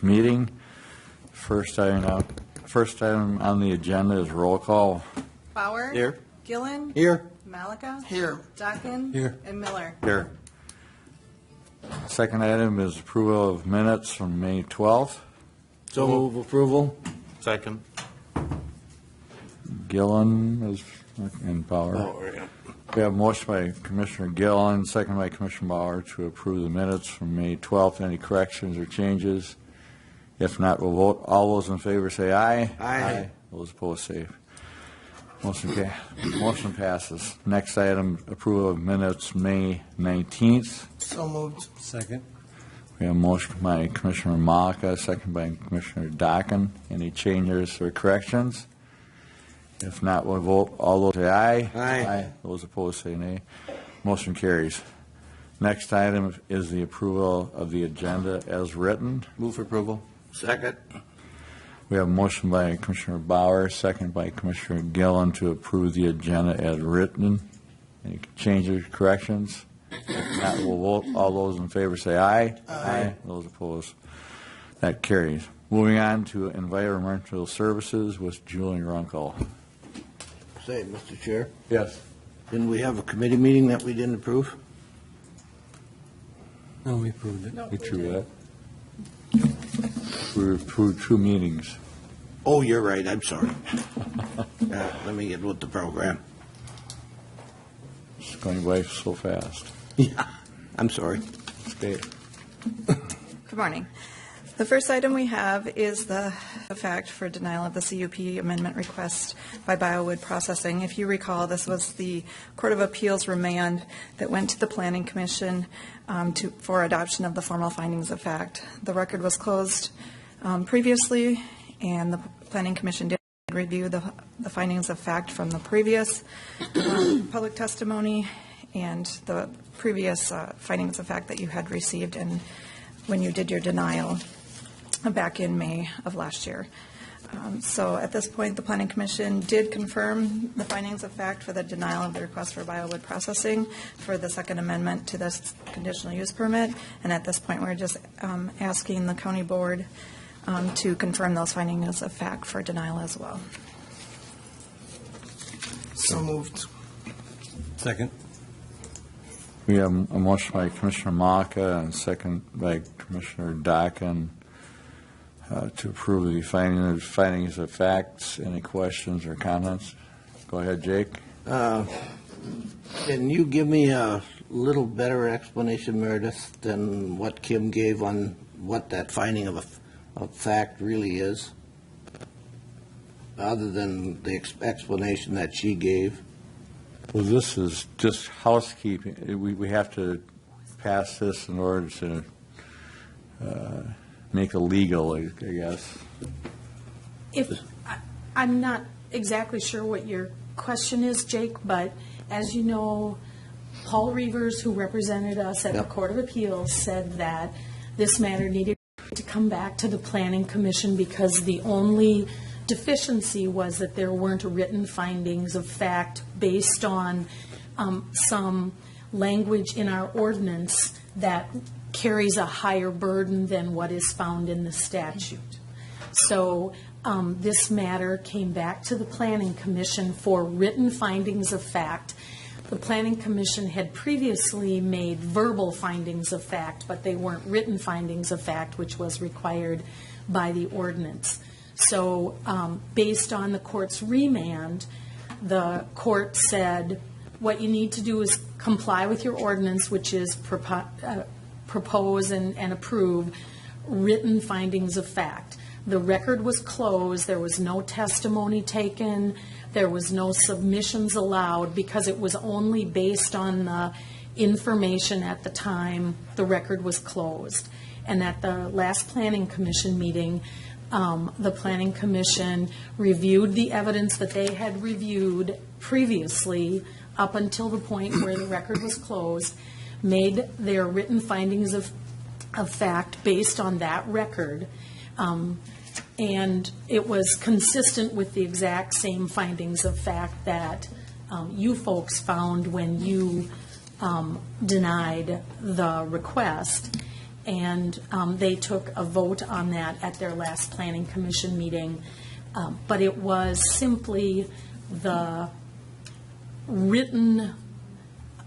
Meeting. First item on the agenda is roll call. Bauer. Here. Gillen. Here. Malika. Here. Dockin. Here. And Miller. Here. Second item is approval of minutes from May 12th. So move approval. Second. Gillen is and Bauer. Oh, yeah. We have a motion by Commissioner Gillen, second by Commissioner Bauer to approve the minutes from May 12th. Any corrections or changes? If not, we'll vote. All those in favor say aye. Aye. Those opposed say motion passes. Next item, approval of minutes May 19th. So moved. Second. We have a motion by Commissioner Malika, second by Commissioner Dockin. Any changes or corrections? If not, we'll vote. All those say aye. Aye. Those opposed say nay. Motion carries. Next item is the approval of the agenda as written. Move for approval. Second. We have a motion by Commissioner Bauer, second by Commissioner Gillen to approve the agenda as written. Any changes, corrections? If not, we'll vote. All those in favor say aye. Aye. Those opposed, that carries. Moving on to environmental services with Julian Runkle. Say, Mr. Chair, Yes. didn't we have a committee meeting that we didn't approve? No, we approved it. We true that. We approved 2 meetings. Oh, you're right, I'm sorry. Let me get with the program. It's going by so fast. Yeah, I'm sorry. Okay. Good morning. The first item we have is the fact for denial of the CUP amendment request by Biowood Processing. If you recall, this was the Court of Appeals remand that went to the Planning Commission for adoption of the formal findings of fact. The record was closed previously, and the Planning Commission did review the findings of fact from the previous public testimony and the previous findings of fact that you had received and when you did your denial back in May of last year. So at this point, the Planning Commission did confirm the findings of fact for the denial of the request for Biowood Processing for the second amendment to this conditional use permit. And at this point, we're just asking the county board to confirm those findings of fact for denial as well. So moved. Second. We have a motion by Commissioner Malika and second by Commissioner Dockin to approve the findings of facts. Any questions or comments? Go ahead, Jake. Can you give me a little better explanation, Meredith, than what Kim gave on what that finding of fact really is? Other than the explanation that she gave? Well, this is just housekeeping. We have to pass this in order to make it legal, I guess. I'm not exactly sure what your question is, Jake, but as you know, Paul Reavers, who represented us at the Court of Appeals, said that this matter needed to come back to the Planning Commission because the only deficiency was that there weren't written findings of fact based on some language in our ordinance that carries a higher burden than what is found in the statute. So this matter came back to the Planning Commission for written findings of fact. The Planning Commission had previously made verbal findings of fact, but they weren't written findings of fact, which was required by the ordinance. So based on the court's remand, the court said what you need to do is comply with your ordinance, which is propose and approve written findings of fact. The record was closed. There was no testimony taken. There was no submissions allowed because it was only based on the information at the time the record was closed. And at the last Planning Commission meeting, the Planning Commission reviewed the evidence that they had reviewed previously up until the point where the record was closed, made their written findings of fact based on that record, and it was consistent with the exact same findings of fact that you folks found when you denied the request. and they took a vote on that at their last Planning Commission meeting. But it was simply the written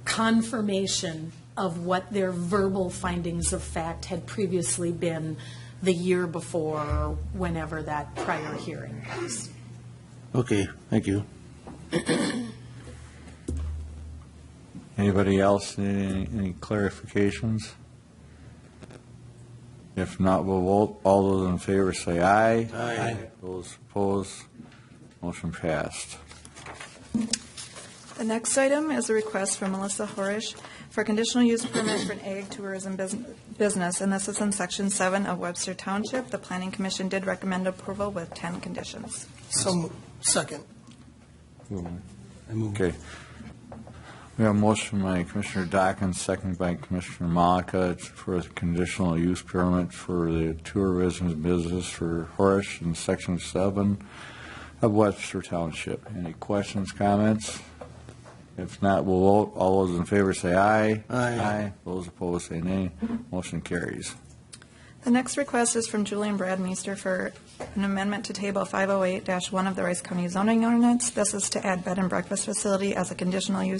confirmation of what their verbal findings of fact had previously been the year before, or whenever that prior hearing was. Okay, thank you. Anybody else need any clarifications? If not, we'll vote. All those in favor say aye. Aye. Those opposed, motion passed. The next item is a request from Melissa Horish for a conditional use permit for an ag tourism business, and this is in Section 7 of Webster Township. The Planning Commission did recommend approval with 10 conditions. Second. I move. Okay. We have a motion by Commissioner Dockin, second by Commissioner Malika for a conditional use permit for the tourism business for Horace in Section 7 of Webster Township. Any questions, comments? If not, we'll vote. All those in favor say aye. Aye. Those opposed say nay. Motion carries. The next request is from Julian Bradmeister for an amendment to Table 508-1 of the Rice County zoning ordinance. This is to add bed and breakfast facility as a conditional use